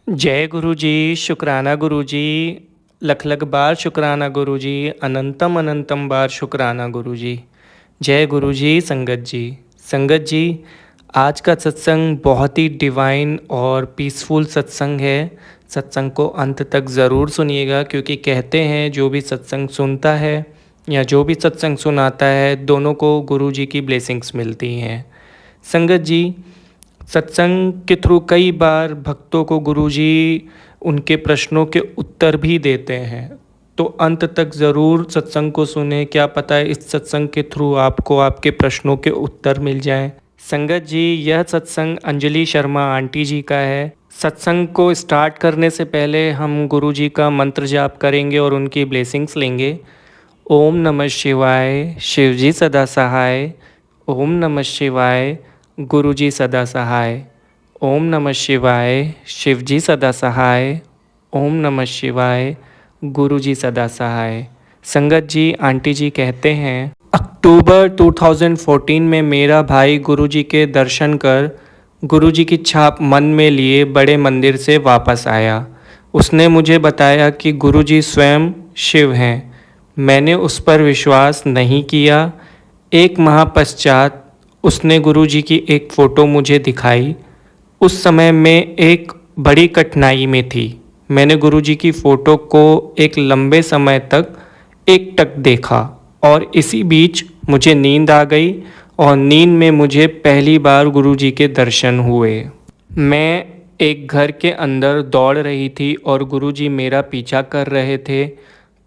जय गुरु जी, शुक्राना गुरु जी, लख लख बार शुक्राना गुरु जी, अनंतम अनंतम बार शुक्राना गुरु जी। जय गुरु जी, संगत जी। संगत जी, आज का सत्संग बहुत ही डिवाइन और पीसफुल सत्संग है। सत्संग को अंत तक ज़रूर सुनिएगा, क्योंकि कहते हैं जो भी सत्संग सुनता है या जो भी सत्संग सुनाता है, दोनों को गुरु जी की ब्लेसिंग्स मिलती हैं। संगत जी, सत्संग के थ्रू कई बार भक्तों को गुरुजी उनके प्रश्नों के उत्तर भी देते हैं, तो अंत तक ज़रूर सत्संग को सुने। क्या पता है इस सत्संग के थ्रू आपको आपके प्रश्नों के उत्तर मिल जाएं। संगत जी, यह सत्संग अंजलि शर्मा आंटी जी का है। सत्संग को स्टार्ट करने से पहले हम गुरुजी का मंत्र जाप करेंगे और उनकी ब्लेसिंग्स लेंगे। ओम नमः शिवाय, शिवजी सदा सहाय। ओम नमः शिवाय, गुरुजी सदा सहाय। ओम नमः शिवाय, शिवजी सदा सहाय। ओम नमः शिवाय, गुरुजी सदा सहाय। संगत जी, आंटी जी कहते हैं, अक्टूबर 2014 में मेरा भाई गुरुजी के दर्शन कर गुरुजी की छाप मन में लिए बड़े मंदिर से वापस आया। उसने मुझे बताया कि गुरुजी स्वयं शिव हैं। मैंने उस पर विश्वास नहीं किया। एक माह पश्चात उसने गुरुजी की एक फ़ोटो मुझे दिखाई। उस समय मैं एक बड़ी कठिनाई में थी। मैंने गुरुजी की फ़ोटो को एक लंबे समय तक एकटक देखा और इसी बीच मुझे नींद आ गई और नींद में मुझे पहली बार गुरुजी के दर्शन हुए। मैं एक घर के अंदर दौड़ रही थी और गुरुजी मेरा पीछा कर रहे थे।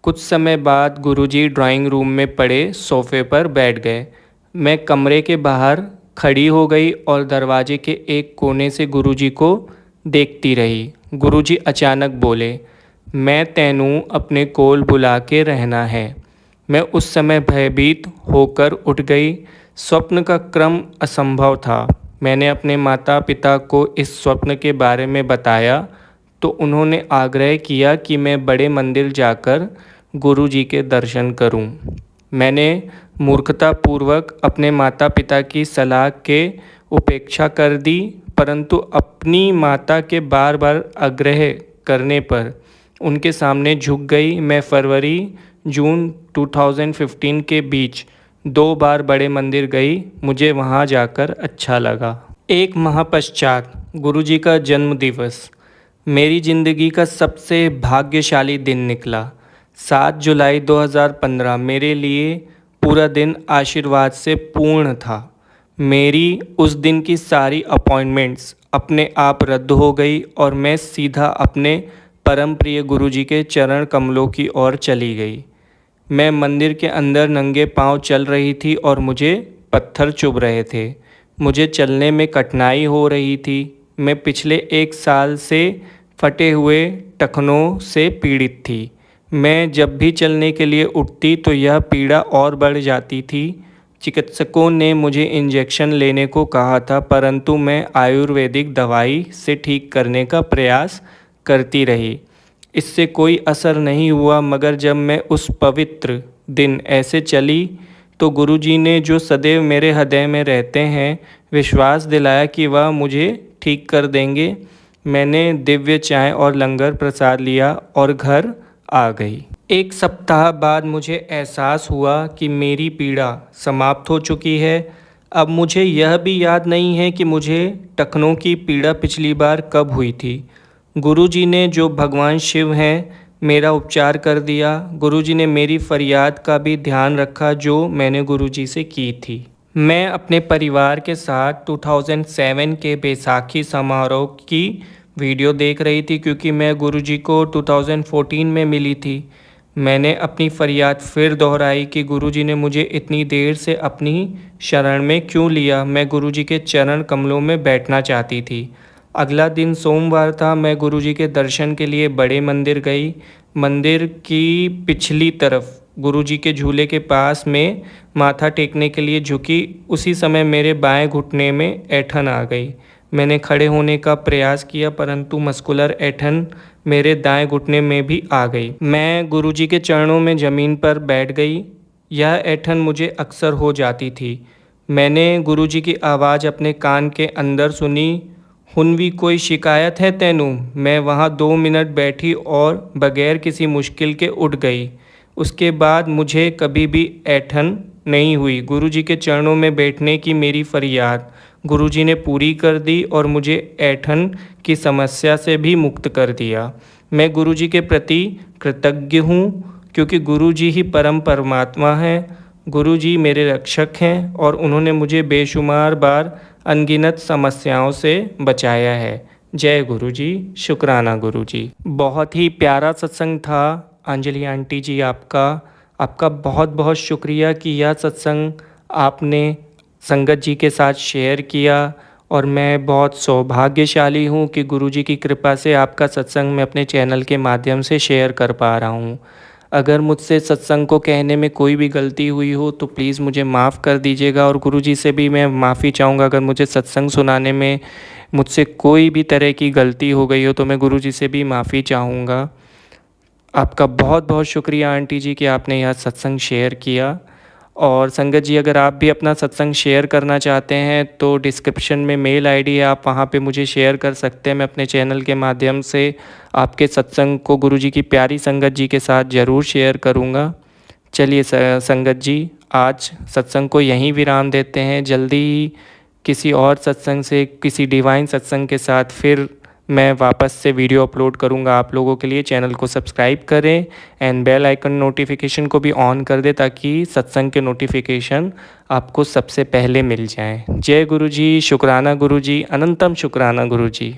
कुछ समय बाद गुरुजी ड्राइंग रूम में पड़े सोफ़े पर बैठ गए। मैं कमरे के बाहर खड़ी हो गई और दरवाजे के एक कोने से गुरुजी को देखती रही। गुरुजी अचानक बोले, मैं तैनू अपने कोल बुला के रहना है। मैं उस समय भयभीत होकर उठ गई। स्वप्न का क्रम असंभव था। मैंने अपने माता पिता को इस स्वप्न के बारे में बताया तो उन्होंने आग्रह किया कि मैं बड़े मंदिर जाकर गुरुजी के दर्शन करूं। मैंने मूर्खतापूर्वक अपने माता पिता की सलाह के उपेक्षा कर दी, परंतु अपनी माता के बार बार आग्रह करने पर उनके सामने झुक गई। मैं फरवरी जून 2015 के बीच 2 बार बड़े मंदिर गई। मुझे वहां जाकर अच्छा लगा। एक माह पश्चात गुरुजी का जन्म दिवस मेरी ज़िंदगी का सबसे भाग्यशाली दिन निकला। 7 जुलाई 2015 मेरे लिए पूरा दिन आशीर्वाद से पूर्ण था। मेरी उस दिन की सारी अपॉइंटमेंट्स अपने आप रद्द हो गई और मैं सीधा अपने परम प्रिय गुरुजी के चरण कमलों की ओर चली गई। मैं मंदिर के अंदर नंगे पांव चल रही थी और मुझे पत्थर चुभ रहे थे। मुझे चलने में कठिनाई हो रही थी। मैं पिछले 1 साल से फटे हुए टखनों से पीड़ित थी। मैं जब भी चलने के लिए उठती तो यह पीड़ा और बढ़ जाती थी। चिकित्सकों ने मुझे इंजेक्शन लेने को कहा था, परंतु मैं आयुर्वेदिक दवाई से ठीक करने का प्रयास करती रही। इससे कोई असर नहीं हुआ, मगर जब मैं उस पवित्र दिन ऐसे चली तो गुरुजी ने, जो सदैव मेरे हृदय में रहते हैं, विश्वास दिलाया कि वह मुझे ठीक कर देंगे। मैंने दिव्य चाय और लंगर प्रसाद लिया और घर आ गई। 1 सप्ताह बाद मुझे एहसास हुआ कि मेरी पीड़ा समाप्त हो चुकी है। अब मुझे यह भी याद नहीं है कि मुझे टखनों की पीड़ा पिछली बार कब हुई थी। गुरुजी ने, जो भगवान शिव हैं, मेरा उपचार कर दिया। गुरुजी ने मेरी फरियाद का भी ध्यान रखा जो मैंने गुरुजी से की थी। मैं अपने परिवार के साथ 2007 के बैसाखी समारोह की वीडियो देख रही थी, क्योंकि मैं गुरुजी को 2014 में मिली थी। मैंने अपनी फरियाद फिर दोहराई कि गुरुजी ने मुझे इतनी देर से अपनी शरण में क्यों लिया। मैं गुरुजी के चरण कमलों में बैठना चाहती थी। अगला दिन सोमवार था। मैं गुरुजी के दर्शन के लिए बड़े मंदिर गई। मंदिर की पिछली तरफ गुरुजी के झूले के पास में माथा टेकने के लिए झुकी। उसी समय मेरे बाएं घुटने में ऐंठन आ गई। मैंने खड़े होने का प्रयास किया, परंतु मस्कुलर ऐंठन मेरे दाएं घुटने में भी आ गई। मैं गुरुजी के चरणों में ज़मीन पर बैठ गई। यह ऐंठन मुझे अक्सर हो जाती थी। मैंने गुरुजी की आवाज़ अपने कान के अंदर सुनी, ਹੁਣ ਵੀ कोई शिकायत है तेनू। मैं वहाँ 2 मिनट बैठी और बगैर किसी मुश्किल के उठ गई। उसके बाद मुझे कभी भी ऐंठन नहीं हुई। गुरुजी के चरणों में बैठने की मेरी फरियाद गुरुजी ने पूरी कर दी और मुझे ऐंठन की समस्या से भी मुक्त कर दिया। मैं गुरुजी के प्रति कृतज्ञ हूँ, क्योंकि गुरुजी ही परम परमात्मा हैं। गुरुजी मेरे रक्षक हैं और उन्होंने मुझे बेशुमार बार अनगिनत समस्याओं से बचाया है। जय गुरुजी, शुक्राना गुरुजी। बहुत ही प्यारा सत्संग था अंजलि आंटी जी। आपका बहुत बहुत शुक्रिया कि यह सत्संग आपने संगत जी के साथ शेयर किया, और मैं बहुत सौभाग्यशाली हूँ कि गुरुजी की कृपा से आपका सत्संग मैं अपने चैनल के माध्यम से शेयर कर पा रहा हूँ। अगर मुझसे सत्संग को कहने में कोई भी गलती हुई हो तो प्लीज़ मुझे माफ़ कर दीजिएगा, और गुरुजी से भी मैं माफ़ी चाहूँगा अगर मुझे सत्संग सुनाने में मुझसे कोई भी तरह की गलती हो गई हो तो मैं गुरुजी से भी माफ़ी चाहूँगा। आपका बहुत बहुत शुक्रिया आंटी जी कि आपने यह सत्संग शेयर किया। और संगत जी, अगर आप भी अपना सत्संग शेयर करना चाहते हैं तो डिस्क्रिप्शन में मेल आईडी है, आप वहाँ पे मुझे शेयर कर सकते हैं। मैं अपने चैनल के माध्यम से आपके सत्संग को गुरुजी की प्यारी संगत जी के साथ ज़रूर शेयर करूँगा। चलिए संगत जी, आज सत्संग को यहीं विराम देते हैं। जल्दी ही किसी और सत्संग से, किसी डिवाइन सत्संग के साथ फिर मैं वापस से वीडियो अपलोड करूंगा आप लोगों के लिए। चैनल को सब्सक्राइब करें एंड बेल आइकन नोटिफिकेशन को भी ऑन कर दें ताकि सत्संग के नोटिफिकेशन आपको सबसे पहले मिल जाएं। जय गुरु जी, शुक्राना गुरु जी, अनंतम शुक्राना गुरु जी।